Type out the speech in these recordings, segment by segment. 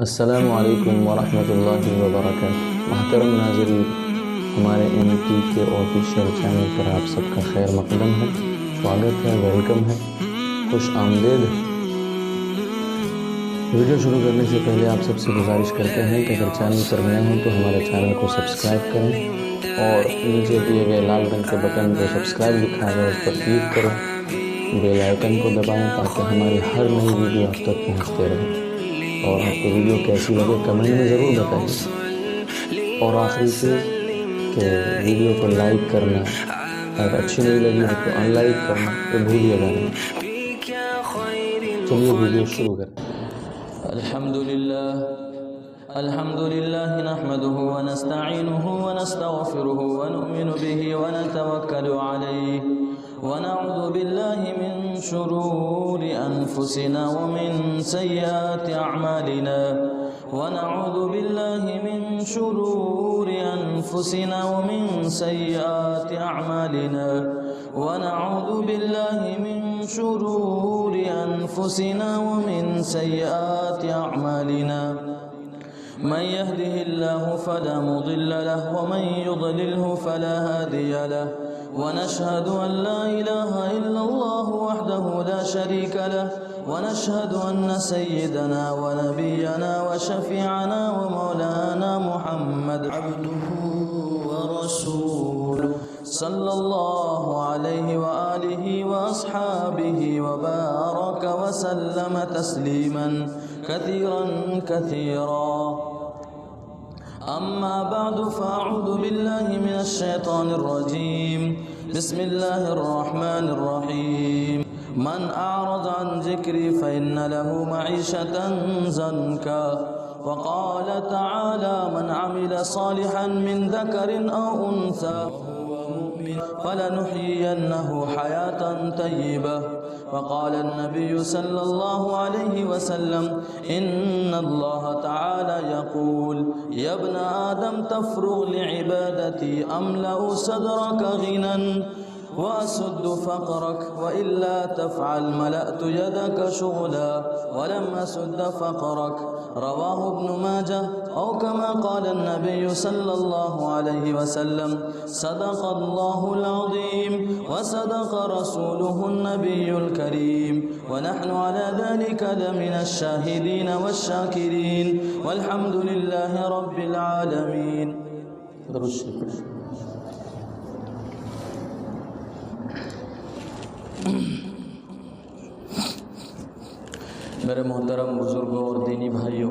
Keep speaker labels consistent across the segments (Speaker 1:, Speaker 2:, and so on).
Speaker 1: السلام علیکم ورحمۃ اللہ وبرکاتہ۔ محترم ناظرین، ہمارے MT کے آفیشیل چینل پر آپ سب کا خیر مقدم ہے، سواگت ہے، ویلکم ہے، خوش آمدید ہے۔ ویڈیو شروع کرنے سے پہلے آپ سب سے گزارش کرتے ہیں کہ اگر چینل پر نئے ہوں تو ہمارے چینل کو سبسکرائب کریں اور نیچے دیے گئے لال رنگ کے بٹن کو سبسکرائب لکھا ہے اس پر کلک کریں، بیل آئیکن کو دبائیں تاکہ ہماری ہر نئی ویڈیو آپ تک پہنچتے رہے۔ اور آپ کو ویڈیو کیسی لگے کمنٹ میں ضرور بتائیے۔ اور آخری چیز کہ ویڈیو کو لائک کرنا، اگر اچھی نہیں لگی ہے تو ان لائک کرنا تو بھولیے گا نہیں۔ چلیے ویڈیو شروع کریں۔ الحمد للہ نحمده ونستعینه ونستغفره ونؤمن به ونتوکل علیہ ونعوذ باللہ من شرور انفسنا ومن سیئات اعمالنا ونعوذ باللہ من شرور انفسنا ومن سیئات اعمالنا ونعوذ باللہ من شرور انفسنا ومن سیئات اعمالنا من يهده الله فلا مضل له ومن يضلله فلا هادي له ونشهد أن لا إله إلا الله وحده لا شريك له ونشهد أن سيدنا ونبينا وشفيعنا ومولانا محمد عبده ورسوله صلى الله عليه وآله وأصحابه وبارك وسلم تسليما كثيرا كثيرا. أما بعد فأعوذ بالله من الشيطان الرجيم. بسم الله الرحمن الرحيم. من أعرض عن ذكري فإن له معيشة ضنكا. وقال تعالى من عمل صالحا من ذكر أو أنثى وهو مؤمن فلنحيينه حياة طيبة. وقال النبي صلى الله عليه وسلم إن الله تعالى يقول يا ابن آدم تفرغ لعبادتي أملأ صدرك غنى وأسد فقرك وإلا تفعل ملأت يدك شغلا ولم أسد فقرك. رواه ابن ماجه أو كما قال النبي صلى الله عليه وسلم صدق الله العظيم وصدق رسوله النبي الكريم ونحن على ذلك لمن الشاهدين والشاكرين والحمد لله رب العالمين. میرے محترم بزرگوں اور دینی بھائیوں،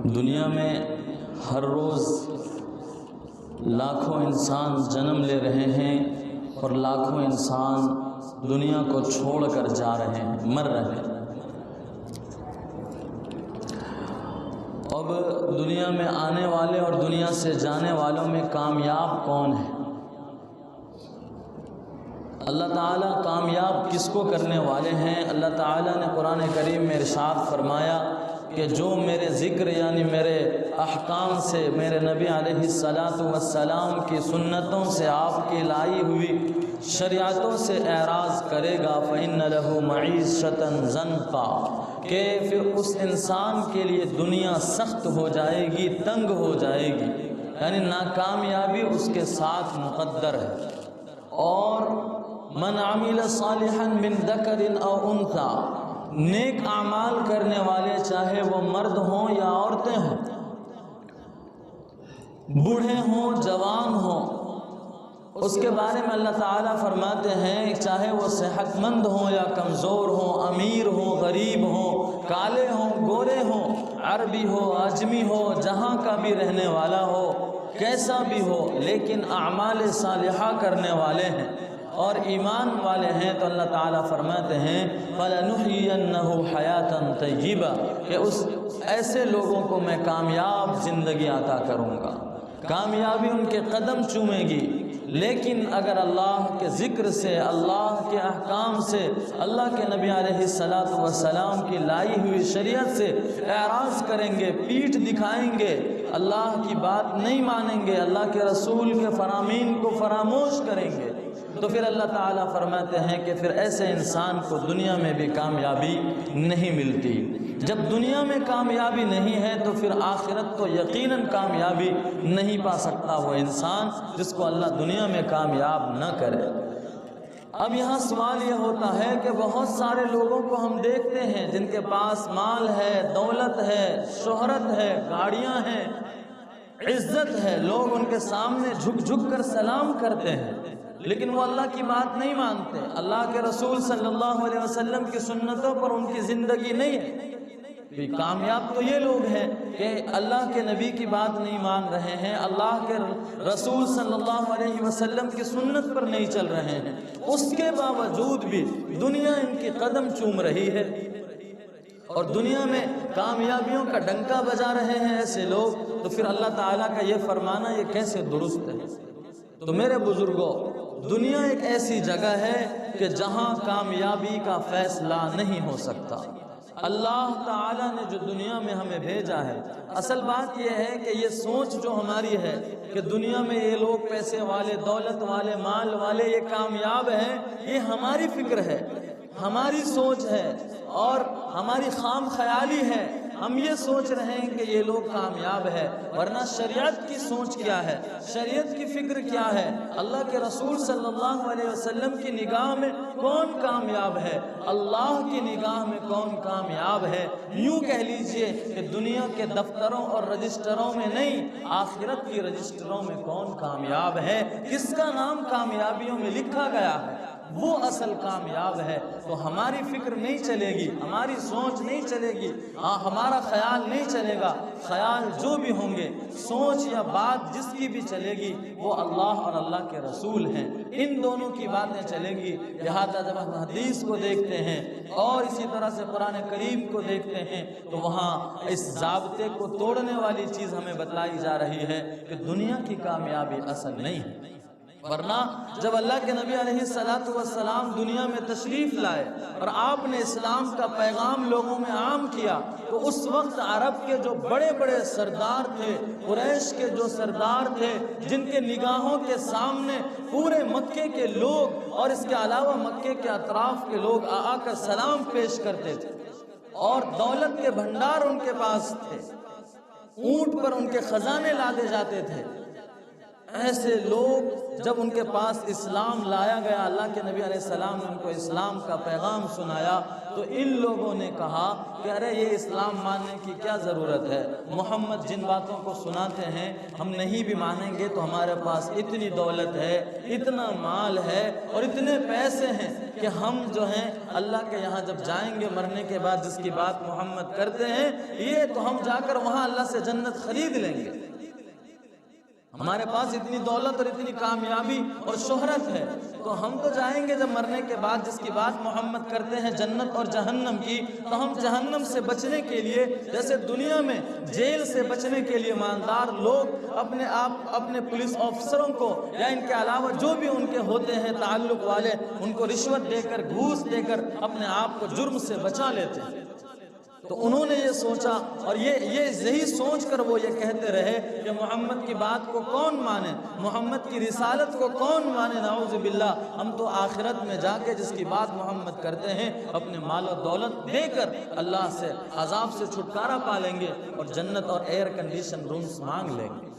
Speaker 1: دنیا میں ہر روز لاکھوں انسان جنم لے رہے ہیں اور لاکھوں انسان دنیا کو چھوڑ کر جا رہے ہیں، مر رہے ہیں۔ اب دنیا میں آنے والے اور دنیا سے جانے والوں میں کامیاب کون ہے؟ اللہ تعالیٰ کامیاب کس کو کرنے والے ہیں؟ اللہ تعالیٰ نے قرآن کریم میں ارشاد فرمایا کہ جو میرے ذکر یعنی میرے احکام سے، میرے نبی علیہ السلام کی سنتوں سے، آپ کی لائی ہوئی شریعتوں سے اعراض کرے گا فَإِنَّ لَهُ مَعِيشَةً ضَنْكًا، کہ پھر اس انسان کے لیے دنیا سخت ہو جائے گی، تنگ ہو جائے گی، یعنی ناکامیابی اس کے ساتھ مقدر ہے۔ اور من عمل صالحا من ذکر او انثى، نیک اعمال کرنے والے چاہے وہ مرد ہوں یا عورتیں ہوں، بوڑھے ہوں جوان ہوں، اس کے بارے میں اللہ تعالیٰ فرماتے ہیں چاہے وہ صحت مند ہوں یا کمزور ہوں، امیر ہوں غریب ہوں، کالے ہوں گورے ہوں، عربی ہو عجمی ہو، جہاں کا بھی رہنے والا ہو، کیسا بھی ہو، لیکن اعمال صالحہ کرنے والے ہیں اور ایمان والے ہیں تو اللہ تعالیٰ فرماتے ہیں فَلَنُحْيِيَنَّهُ حَيَاةً طَيِّبَةً، کہ اس ایسے لوگوں کو میں کامیاب زندگی عطا کروں گا، کامیابی ان کے قدم چومے گی۔ لیکن اگر اللہ کے ذکر سے، اللہ کے احکام سے، اللہ کے نبی علیہ السلام کی لائی ہوئی شریعت سے اعراض کریں گے، پیٹھ دکھائیں گے، اللہ کی بات نہیں مانیں گے، اللہ کے رسول کے فرامین کو فراموش کریں گے، تو پھر اللہ تعالیٰ فرماتے ہیں کہ پھر ایسے انسان کو دنیا میں بھی کامیابی نہیں ملتی۔ جب دنیا میں کامیابی نہیں ہے تو پھر آخرت تو یقیناً کامیابی نہیں پا سکتا وہ انسان جس کو اللہ دنیا میں کامیاب نہ کرے۔ اب یہاں سوال یہ ہوتا ہے کہ بہت سارے لوگوں کو ہم دیکھتے ہیں جن کے پاس مال ہے، دولت ہے، شہرت ہے، گاڑیاں ہیں، عزت ہے، لوگ ان کے سامنے جھک جھک کر سلام کرتے ہیں، لیکن وہ اللہ کی بات نہیں مانتے، اللہ کے رسول صلی اللہ علیہ وسلم کی سنتوں پر ان کی زندگی نہیں ہے۔ کامیاب تو یہ لوگ ہیں کہ اللہ کے نبی کی بات نہیں مان رہے ہیں، اللہ کے رسول صلی اللہ علیہ وسلم کی سنت پر نہیں چل رہے ہیں، اس کے باوجود بھی دنیا ان کی قدم چوم رہی ہے اور دنیا میں کامیابیوں کا ڈنکا بجا رہے ہیں ایسے لوگ، تو پھر اللہ تعالیٰ کا یہ فرمانا یہ کیسے درست ہے؟ تو میرے بزرگوں، دنیا ایک ایسی جگہ ہے کہ جہاں کامیابی کا فیصلہ نہیں ہو سکتا۔ اللہ تعالیٰ نے جو دنیا میں ہمیں بھیجا ہے، اصل بات یہ ہے کہ یہ سوچ جو ہماری ہے کہ دنیا میں یہ لوگ پیسے والے، دولت والے، مال والے یہ کامیاب ہیں، یہ ہماری فکر ہے، ہماری سوچ ہے اور ہماری خام خیالی ہے۔ ہم یہ سوچ رہے ہیں کہ یہ لوگ کامیاب ہے، ورنہ شریعت کی سوچ کیا ہے، شریعت کی فکر کیا ہے، اللہ کے رسول صلی اللہ علیہ وسلم کی نگاہ میں کون کامیاب ہے، اللہ کی نگاہ میں کون کامیاب ہے۔ یوں کہہ لیجئے کہ دنیا کے دفتروں اور رجسٹروں میں نہیں، آخرت کی رجسٹروں میں کون کامیاب ہے، کس کا نام کامیابیوں میں لکھا گیا ہے، وہ اصل کامیاب ہے۔ تو ہماری فکر نہیں چلے گی، ہماری سوچ نہیں چلے گی، ہمارا خیال نہیں چلے گا، خیال جو بھی ہوں گے، سوچ یا بات جس کی بھی چلے گی وہ اللہ اور اللہ کے رسول ہیں، ان دونوں کی باتیں چلیں گی۔ لہذا جب ہم حدیث کو دیکھتے ہیں اور اسی طرح سے قرآن کریم کو دیکھتے ہیں تو وہاں اس ضابطے کو توڑنے والی چیز ہمیں بتلائی جا رہی ہے کہ دنیا کی کامیابی اصل نہیں ہے۔ ورنہ جب اللہ کے نبی علیہ السلام دنیا میں تشریف لائے اور آپ نے اسلام کا پیغام لوگوں میں عام کیا تو اس وقت عرب کے جو بڑے بڑے سردار تھے، قریش کے جو سردار تھے، جن کے نگاہوں کے سامنے پورے مکے کے لوگ اور اس کے علاوہ مکے کے اطراف کے لوگ آ کر سلام پیش کرتے تھے اور دولت کے بھنڈار ان کے پاس تھے، اونٹ پر ان کے خزانے لادے جاتے تھے، ایسے لوگ جب ان کے پاس اسلام لایا گیا، اللہ کے نبی علیہ السلام نے ان کو اسلام کا پیغام سنایا تو ان لوگوں نے کہا کہ ارے یہ اسلام ماننے کی کیا ضرورت ہے، محمد جن باتوں کو سناتے ہیں ہم نہیں بھی مانیں گے تو ہمارے پاس اتنی دولت ہے، اتنا مال ہے اور اتنے پیسے ہیں کہ ہم جو ہیں اللہ کے یہاں جب جائیں گے مرنے کے بعد جس کی بات محمد کرتے ہیں یہ تو ہم جا کر وہاں اللہ سے جنت خرید لیں گے، ہمارے پاس اتنی دولت اور اتنی کامیابی اور شہرت ہے تو ہم تو جائیں گے جب مرنے کے بعد جس کی بات محمد کرتے ہیں جنت اور جہنم کی، تو ہم جہنم سے بچنے کے لیے جیسے دنیا میں جیل سے بچنے کے لیے ایماندار لوگ اپنے پولیس آفیسروں کو یا ان کے علاوہ جو بھی ان کے ہوتے ہیں تعلق والے ان کو رشوت دے کر گھوس دے کر اپنے آپ کو جرم سے بچا لیتے ہیں، تو انہوں نے یہ سوچا اور یہی سوچ کر وہ یہ کہتے رہے کہ محمد کی بات کو کون مانے، محمد کی رسالت کو کون مانے، نعوذ باللہ ہم تو آخرت میں جا کے جس کی بات محمد کرتے ہیں اپنے مال و دولت دے کر اللہ سے عذاب سے چھٹکارا پا لیں گے اور جنت اور ایئر کنڈیشن رومز مانگ لیں گے۔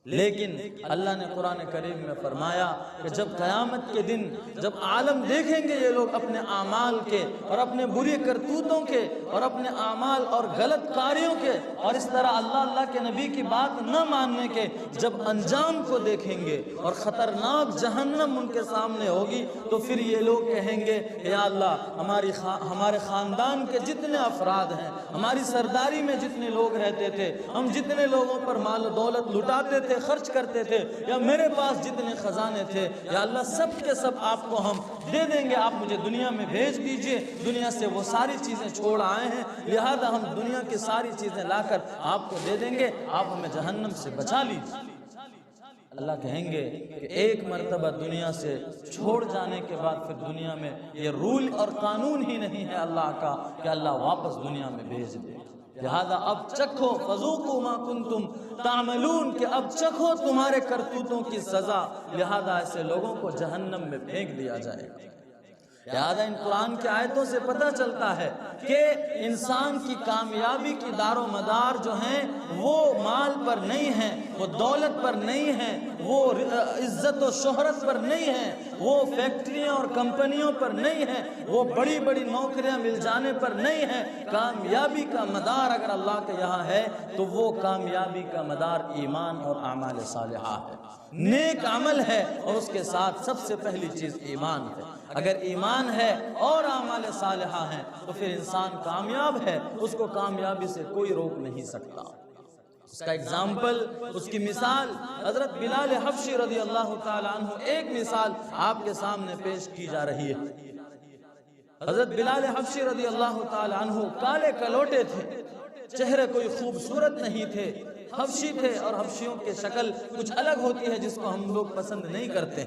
Speaker 1: لیکن اللہ نے قرآن کریم میں فرمایا کہ جب قیامت کے دن جب عالم دیکھیں گے یہ لوگ اپنے اعمال کے اور اپنے بری کرتوتوں کے اور اپنے اعمال اور غلط کاریوں کے اور اس طرح اللہ کے نبی کی بات نہ ماننے کے جب انجام کو دیکھیں گے اور خطرناک جہنم ان کے سامنے ہوگی تو پھر یہ لوگ کہیں گے یا اللہ ہمارے خاندان کے جتنے افراد ہیں، ہماری سرداری میں جتنے لوگ رہتے تھے، ہم جتنے لوگوں پر مال و دولت لٹاتے تھے، خرچ کرتے تھے، یا میرے پاس جتنے خزانے تھے، یا اللہ سب کے سب آپ کو ہم دے دیں گے، آپ مجھے دنیا میں بھیج دیجئے، دنیا سے وہ ساری چیزیں چھوڑ آئے ہیں لہذا ہم دنیا کی ساری چیزیں لا کر آپ کو دے دیں گے، آپ ہمیں جہنم سے بچا لیجئے۔ اللہ کہیں گے کہ ایک مرتبہ دنیا سے چھوڑ جانے کے بعد پھر دنیا میں یہ رول اور قانون ہی نہیں ہے اللہ کا کہ اللہ واپس دنیا میں بھیج دے، لہذا اب چکھو فذوقوا ما کنتم تعملون، کہ اب چکھو تمہارے کرتوتوں کی سزا، لہذا ایسے لوگوں کو جہنم میں پھینک دیا جائے گا۔ لہذا ان قرآن کی آیتوں سے پتہ چلتا ہے کہ انسان کی کامیابی کی دار و مدار جو ہیں وہ مال پر نہیں ہیں، وہ دولت پر نہیں ہیں، وہ عزت و شہرت پر نہیں ہیں، وہ فیکٹریاں اور کمپنیوں پر نہیں ہیں، وہ بڑی بڑی نوکریاں مل جانے پر نہیں ہیں۔ کامیابی کا مدار اگر اللہ کے یہاں ہے تو وہ کامیابی کا مدار ایمان اور اعمال صالحہ ہے، نیک عمل ہے، اور اس کے ساتھ سب سے پہلی چیز ایمان ہے۔ اگر ایمان ہے اور اعمال صالحہ ہیں تو پھر انسان کامیاب ہے، اس کو کامیابی سے کوئی روک نہیں سکتا۔ اس کا اگزامپل، اس کی مثال حضرت بلال حبشی رضی اللہ تعالیٰ عنہ، ایک مثال آپ کے سامنے پیش کی جا رہی ہے۔ حضرت بلال حبشی رضی اللہ تعالیٰ عنہ کالے کلوٹے تھے، چہرے کوئی خوبصورت نہیں تھے، حبشی تھے، اور حبشیوں کی شکل کچھ الگ ہوتی ہے جس کو ہم لوگ پسند نہیں کرتے،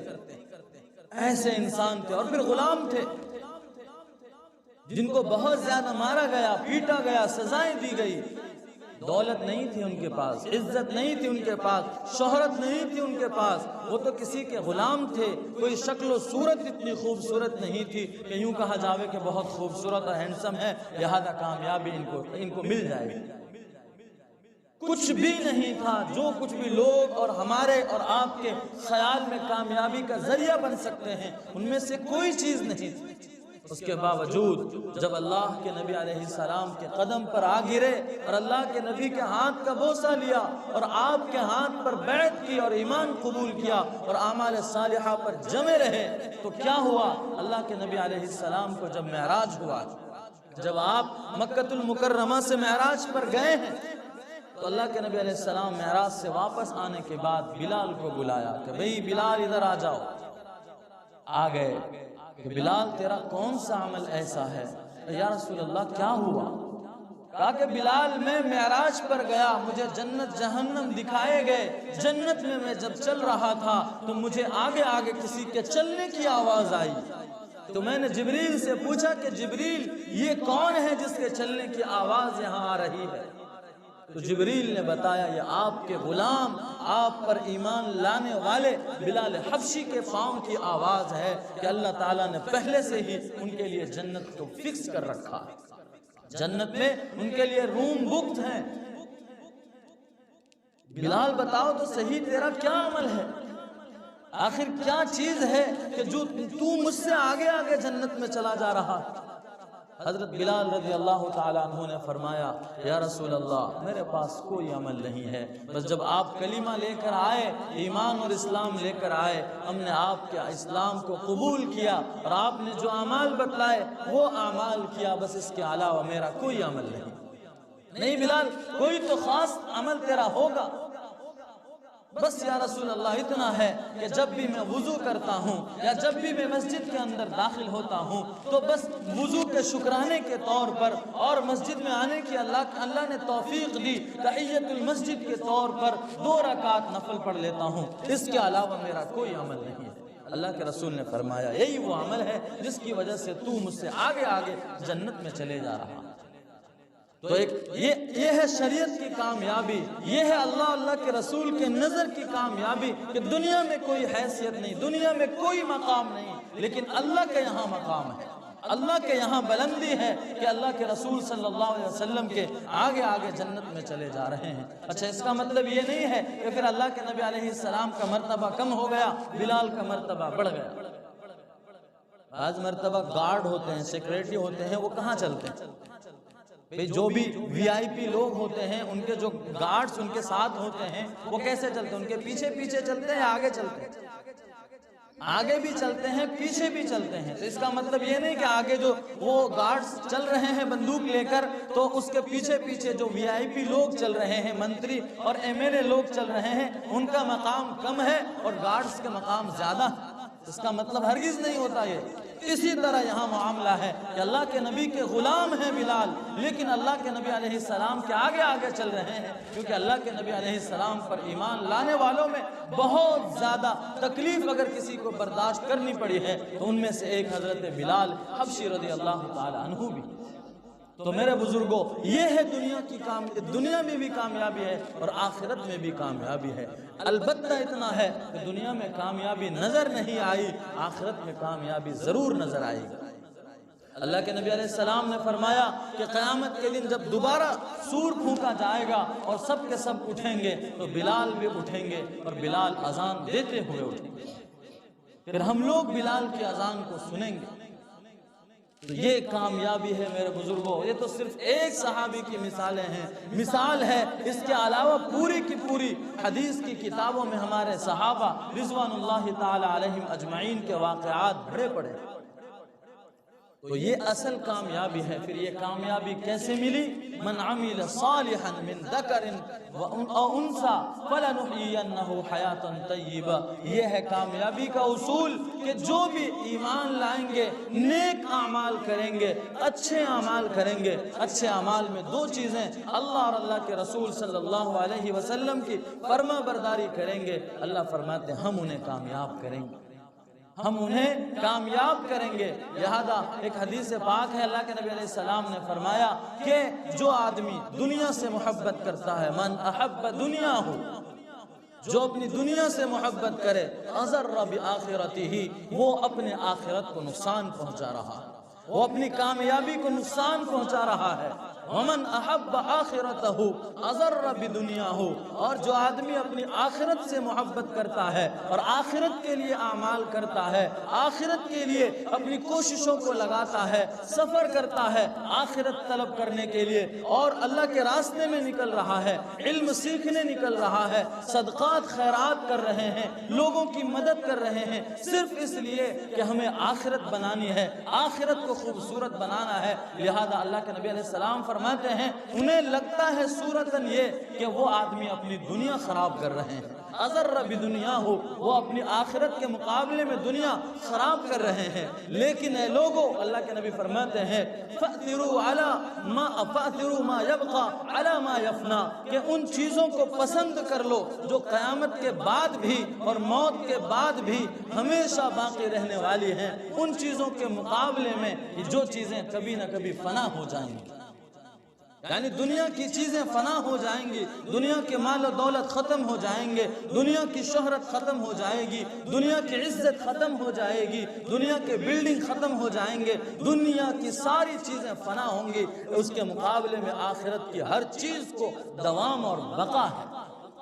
Speaker 1: ایسے انسان تھے، اور پھر غلام تھے جن کو بہت زیادہ مارا گیا، پیٹا گیا، سزائیں دی گئی۔ دولت نہیں تھی ان کے پاس، عزت نہیں تھی ان کے پاس، شہرت نہیں تھی ان کے پاس، وہ تو کسی کے غلام تھے، کوئی شکل و صورت اتنی خوبصورت نہیں تھی کہ یوں کہا جاوے کہ بہت خوبصورت اور ہینڈسم ہے، لہذا کامیابی ان کو مل جائے گی۔ کچھ بھی نہیں تھا، جو کچھ بھی لوگ اور ہمارے اور آپ کے خیال میں کامیابی کا ذریعہ بن سکتے ہیں ان میں سے کوئی چیز نہیں تھی۔ اس کے باوجود جب اللہ کے نبی علیہ السلام کے قدم پر آ گرے اور اللہ کے نبی کے ہاتھ کا بوسہ لیا اور آپ کے ہاتھ پر بیعت کی اور ایمان قبول کیا اور اعمال صالحہ پر جمے رہے، تو کیا ہوا؟ اللہ کے نبی علیہ السلام کو جب معراج ہوا، جب آپ مکہ المکرمہ سے معراج پر گئے ہیں، تو اللہ کے نبی علیہ السلام معراج سے واپس آنے کے بعد بلال کو بلایا کہ بھئی بلال ادھر آ جاؤ۔ آ گئے کہ بلال تیرا کون سا عمل ایسا ہے؟ یا رسول اللہ کیا ہوا؟ کہا کہ بلال میں معراج پر گیا، مجھے جنت جہنم دکھائے گئے، جنت میں جب چل رہا تھا تو مجھے آگے آگے کسی کے چلنے کی آواز آئی، تو میں نے جبریل سے پوچھا کہ جبریل یہ کون ہے جس کے چلنے کی آواز یہاں آ رہی ہے؟ تو جبریل نے بتایا یہ آپ کے غلام، آپ پر ایمان لانے والے بلال حبشی کے پاؤں کی آواز ہے کہ اللہ تعالیٰ نے پہلے سے ہی ان کے لیے جنت کو فکس کر رکھا ہے، جنت میں ان کے لیے روم بکت ہیں۔ بلال بتاؤ تو صحیح تیرا کیا عمل ہے؟ آخر کیا چیز ہے کہ جو تو مجھ سے آگے آگے جنت میں چلا جا رہا؟ حضرت بلال رضی اللہ تعالیٰ عنہ نے فرمایا یا رسول اللہ میرے پاس کوئی عمل نہیں ہے، بس جب آپ کلمہ لے کر آئے، ایمان اور اسلام لے کر آئے، ہم نے آپ کے اسلام کو قبول کیا اور آپ نے جو اعمال بتلائے وہ اعمال کیا، بس اس کے علاوہ میرا کوئی عمل نہیں۔ بلال کوئی تو خاص عمل تیرا ہوگا؟ بس یا رسول اللہ اتنا ہے کہ جب بھی میں وضو کرتا ہوں یا جب بھی میں مسجد کے اندر داخل ہوتا ہوں تو بس وضو کے شکرانے کے طور پر اور مسجد میں آنے کی اللہ نے توفیق دی، تحیت المسجد کے طور پر 2 رکعت نفل پڑھ لیتا ہوں، اس کے علاوہ میرا کوئی عمل نہیں ہے۔ اللہ کے رسول نے فرمایا یہی وہ عمل ہے جس کی وجہ سے تو مجھ سے آگے آگے جنت میں چلے جا رہا۔ تو یہ ہے شریعت کی کامیابی، یہ ہے اللہ کے رسول کے نظر کی کامیابی کہ دنیا میں کوئی حیثیت نہیں، دنیا میں کوئی مقام نہیں، لیکن اللہ کے یہاں مقام ہے، اللہ کے یہاں بلندی ہے کہ اللہ کے رسول صلی اللہ علیہ وسلم کے آگے آگے جنت میں چلے جا رہے ہیں۔ اچھا اس کا مطلب یہ نہیں ہے کہ پھر اللہ کے نبی علیہ السلام کا مرتبہ کم ہو گیا، بلال کا مرتبہ بڑھ گیا۔ بعض مرتبہ گارڈ ہوتے ہیں، سیکریٹری ہوتے ہیں، وہ کہاں چلتے ہیں؟ جو بھی وی آئی پی لوگ ہوتے ہیں ان کے جو گارڈز ان کے ساتھ ہوتے ہیں وہ کیسے چلتے ہیں؟ ان کے پیچھے پیچھے چلتے ہیں، آگے چلتے ہیں، آگے بھی چلتے ہیں، پیچھے بھی چلتے ہیں۔ تو اس کا مطلب یہ نہیں کہ آگے جو وہ گارڈز چل رہے ہیں بندوق لے کر تو اس کے پیچھے پیچھے جو وی آئی پی لوگ چل رہے ہیں، منتری اور ایم ایل اے لوگ چل رہے ہیں، ان کا مقام کم ہے اور گارڈز کے مقام زیادہ ہے۔ اس کا مطلب ہرگز نہیں ہوتا یہ۔ اسی طرح یہاں معاملہ ہے کہ اللہ کے نبی کے غلام ہیں بلال، لیکن اللہ کے نبی علیہ السلام کے آگے آگے چل رہے ہیں، کیونکہ اللہ کے نبی علیہ السلام پر ایمان لانے والوں میں بہت زیادہ تکلیف اگر کسی کو برداشت کرنی پڑی ہے تو ان میں سے ایک حضرت بلال حبشی رضی اللہ تعالی عنہ بھی۔ تو میرے بزرگوں یہ ہے دنیا میں بھی کامیابی ہے اور آخرت میں بھی کامیابی ہے۔ البتہ اتنا ہے کہ دنیا میں کامیابی نظر نہیں آئی، آخرت میں کامیابی ضرور نظر آئے گی۔ اللہ کے نبی علیہ السلام نے فرمایا کہ قیامت کے دن جب دوبارہ سور پھونکا جائے گا اور سب کے سب اٹھیں گے تو بلال بھی اٹھیں گے اور بلال اذان دیتے ہوئے اٹھیں گے، پھر ہم لوگ بلال کی اذان کو سنیں گے۔ تو یہ کامیابی ہے میرے بزرگوں۔ یہ تو صرف ایک صحابی کی مثال ہے، اس کے علاوہ پوری کی پوری حدیث کی کتابوں میں ہمارے صحابہ رضوان اللہ تعالی علیہم اجمعین کے واقعات بھرے پڑے۔ تو یہ اصل کامیابی ہے۔ پھر یہ کامیابی کیسے ملی؟ من عمل صالحا من ذکر او انثى فلنحيينه حیاتا طیبہ۔ یہ ہے کامیابی کا اصول کہ جو بھی ایمان لائیں گے، نیک اعمال کریں گے، اچھے اعمال کریں گے۔ اچھے اعمال میں دو چیزیں، اللہ اور اللہ کے رسول صلی اللہ علیہ وسلم کی فرما برداری کریں گے، اللہ فرماتے ہیں ہم انہیں کامیاب کریں گے، ہم انہیں کامیاب کریں گے۔ لہذا ایک حدیث پاک ہے، اللہ کے نبی علیہ السلام نے فرمایا کہ جو آدمی دنیا سے محبت کرتا ہے، من احب دنیا ہو، جو اپنی دنیا سے محبت کرے، اضر بآخرتہ، وہ اپنے آخرت کو نقصان پہنچا رہا ہے، وہ اپنی کامیابی کو نقصان پہنچا رہا ہے۔ ومن احب آخرتہ اضر بدنیاہ، اور جو آدمی اپنی آخرت سے محبت کرتا ہے اور آخرت کے لیے اعمال کرتا ہے، آخرت کے لیے اپنی کوششوں کو لگاتا ہے، سفر کرتا ہے آخرت طلب کرنے کے لیے اور اللہ کے راستے میں نکل رہا ہے، علم سیکھنے نکل رہا ہے، صدقات خیرات کر رہے ہیں، لوگوں کی مدد کر رہے ہیں، صرف اس لیے کہ ہمیں آخرت بنانی ہے، آخرت کو خوبصورت بنانا ہے۔ لہذا اللہ کے نبی علیہ السلام فرماتے ہیں انہیں لگتا ہے صورتاً یہ کہ وہ آدمی اپنی دنیا خراب کر رہے ہیں، اضر بدنیا ہو، وہ اپنی آخرت کے مقابلے میں دنیا خراب کر رہے ہیں۔ لیکن اے لوگوں، اللہ کے نبی فرماتے ہیں فَأْثِرُوا مَا يَبْقَى عَلَى مَا يَفْنَى، کہ ان چیزوں کو پسند کر لو جو قیامت کے بعد بھی اور موت کے بعد بھی ہمیشہ باقی رہنے والی ہیں، ان چیزوں کے مقابلے میں جو چیزیں کبھی نہ کبھی فنا ہو جائیں گی۔ یعنی دنیا کی چیزیں فنا ہو جائیں گی، دنیا کے مال و دولت ختم ہو جائیں گے، دنیا کی شہرت ختم ہو جائے گی، دنیا کی عزت ختم ہو جائے گی، دنیا کے بلڈنگ ختم ہو جائیں گے، دنیا کی ساری چیزیں فنا ہوں گی، اس کے مقابلے میں آخرت کی ہر چیز کو دوام اور بقا ہے۔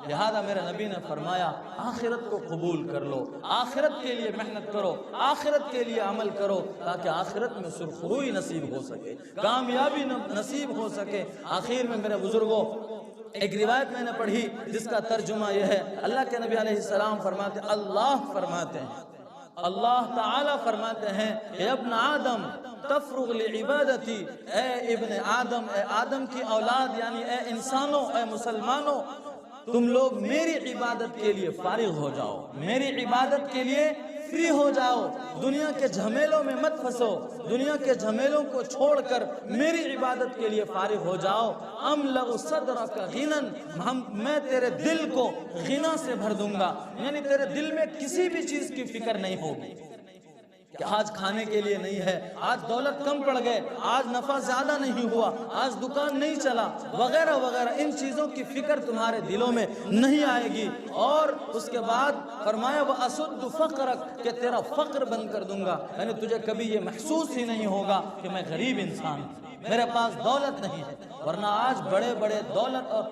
Speaker 1: لہذا میرے نبی نے فرمایا آخرت کو قبول کر لو، آخرت کے لیے محنت کرو، آخرت کے لیے عمل کرو، تاکہ آخرت میں سرخروئی نصیب ہو سکے، کامیابی نصیب ہو سکے۔ آخر میں میرے بزرگوں ایک روایت میں نے پڑھی جس کا ترجمہ یہ ہے، اللہ کے نبی علیہ السلام فرماتے ہیں، اللہ تعالیٰ فرماتے ہیں اے ابن آدم تفرغ لعبادتی، اے ابن آدم، اے آدم کی اولاد، یعنی اے انسانوں، اے مسلمانوں، تم لوگ میری عبادت کے لیے فارغ ہو جاؤ، میری عبادت کے لیے فری ہو جاؤ، دنیا کے جھمیلوں میں مت پھنسو، دنیا کے جھمیلوں کو چھوڑ کر میری عبادت کے لیے فارغ ہو جاؤ۔ املأ صدرک غنًا، میں تیرے دل کو غنا سے بھر دوں گا، یعنی تیرے دل میں کسی بھی چیز کی فکر نہیں ہوگی کہ آج کھانے کے لیے نہیں ہے، آج دولت کم پڑ گئے، آج نفع زیادہ نہیں ہوا، آج دکان نہیں چلا، وغیرہ وغیرہ، ان چیزوں کی فکر تمہارے دلوں میں نہیں آئے گی۔ اور اس کے بعد فرمایا وَأَسُدُّ فَقْرَكَ، کہ تیرا فقر بند کر دوں گا، یعنی تجھے کبھی یہ محسوس ہی نہیں ہوگا کہ میں غریب انسان ہوں، میرے پاس دولت نہیں ہے۔ ورنہ آج بڑے بڑے دولت اور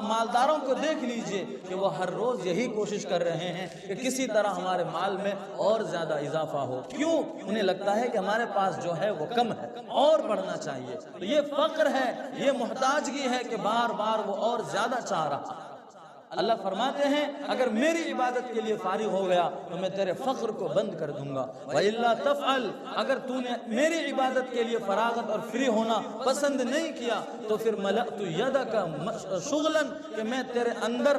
Speaker 1: مالداروں کو دیکھ لیجئے کہ وہ ہر روز یہی کوشش کر رہے ہیں کہ کسی طرح ہمارے مال میں اور زیادہ اضافہ ہو۔ کیوں؟ انہیں لگتا ہے کہ ہمارے پاس جو ہے وہ کم ہے، اور بڑھنا چاہیے۔ تو یہ فقر ہے، یہ محتاجگی ہے کہ بار بار وہ اور زیادہ چاہ رہا۔ اللہ فرماتے ہیں اگر میری عبادت کے لیے فارغ ہو گیا تو میں تیرے فقر کو بند کر دوں گا۔ وَإِلَّا تَفْعَلْ، اگر تو نے میری عبادت کے لیے فراغت اور فری ہونا پسند نہیں کیا تو پھر مَلَأْتُ يَدَكَ شُغْلًا، کہ میں تیرے اندر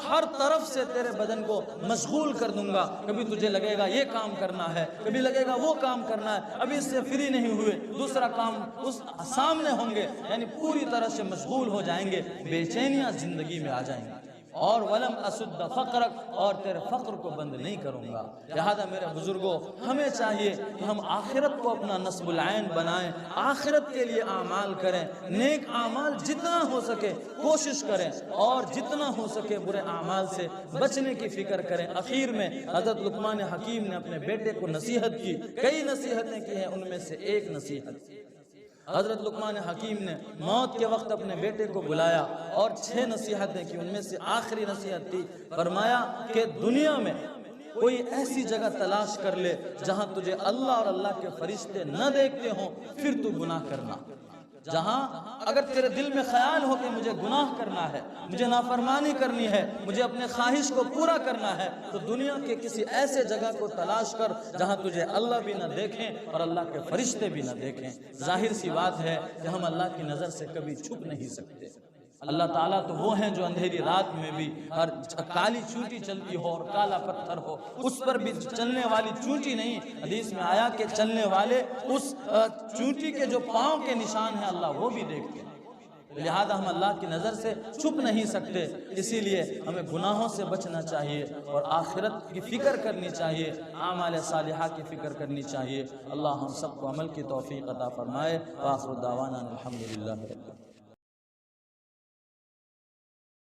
Speaker 1: ہر طرف سے تیرے بدن کو مشغول کر دوں گا۔ کبھی تجھے لگے گا یہ کام کرنا ہے، کبھی لگے گا وہ کام کرنا ہے، ابھی اس سے فری نہیں ہوئے، دوسرا کام اس سامنے ہوں گے، یعنی پوری طرح سے مشغول ہو جائیں گے، بے چینیاں زندگی میں آ جائیں گے۔ اور ولم اسد فقرک، اور تیرے فقر کو بند نہیں کروں گا۔ لہذا میرے بزرگوں ہمیں چاہیے کہ ہم آخرت کو اپنا نصب العین بنائیں، آخرت کے لیے اعمال کریں، نیک اعمال جتنا ہو سکے کوشش کریں، اور جتنا ہو سکے برے اعمال سے بچنے کی فکر کریں۔ اخیر میں حضرت لقمان حکیم نے اپنے بیٹے کو نصیحت کی، کئی نصیحتیں کی ہیں، ان میں سے ایک نصیحت حضرت لقمان حکیم نے موت کے وقت اپنے بیٹے کو بلایا اور 6 نصیحتیں کی، ان میں سے آخری نصیحت تھی، فرمایا کہ دنیا میں کوئی ایسی جگہ تلاش کر لے جہاں تجھے اللہ اور اللہ کے فرشتے نہ دیکھتے ہوں، پھر تو گناہ کرنا۔ جہاں اگر تیرے دل میں خیال ہو کہ مجھے گناہ کرنا ہے، مجھے نافرمانی کرنی ہے، مجھے اپنے خواہش کو پورا کرنا ہے، تو دنیا کے کسی ایسے جگہ کو تلاش کر جہاں تجھے اللہ بھی نہ دیکھیں اور اللہ کے فرشتے بھی نہ دیکھیں۔ ظاہر سی بات ہے کہ ہم اللہ کی نظر سے کبھی چھپ نہیں سکتے۔ اللہ تعالیٰ تو وہ ہیں جو اندھیری رات میں بھی ہر کالی چونٹی چلتی ہو اور کالا پتھر ہو اس پر بھی چلنے والی چونٹی نہیں، حدیث میں آیا کہ چلنے والے اس چونٹی کے جو پاؤں کے نشان ہیں اللہ وہ بھی دیکھتے ہیں۔ لہذا ہم اللہ کی نظر سے چھپ نہیں سکتے، اسی لیے ہمیں گناہوں سے بچنا چاہیے اور آخرت کی فکر کرنی چاہیے، اعمال صالحہ کی فکر کرنی چاہیے۔ اللہ ہم سب کو عمل کی توفیق عطا فرمائے۔ وآخر دعوانا الحمدللہ رب العالمین۔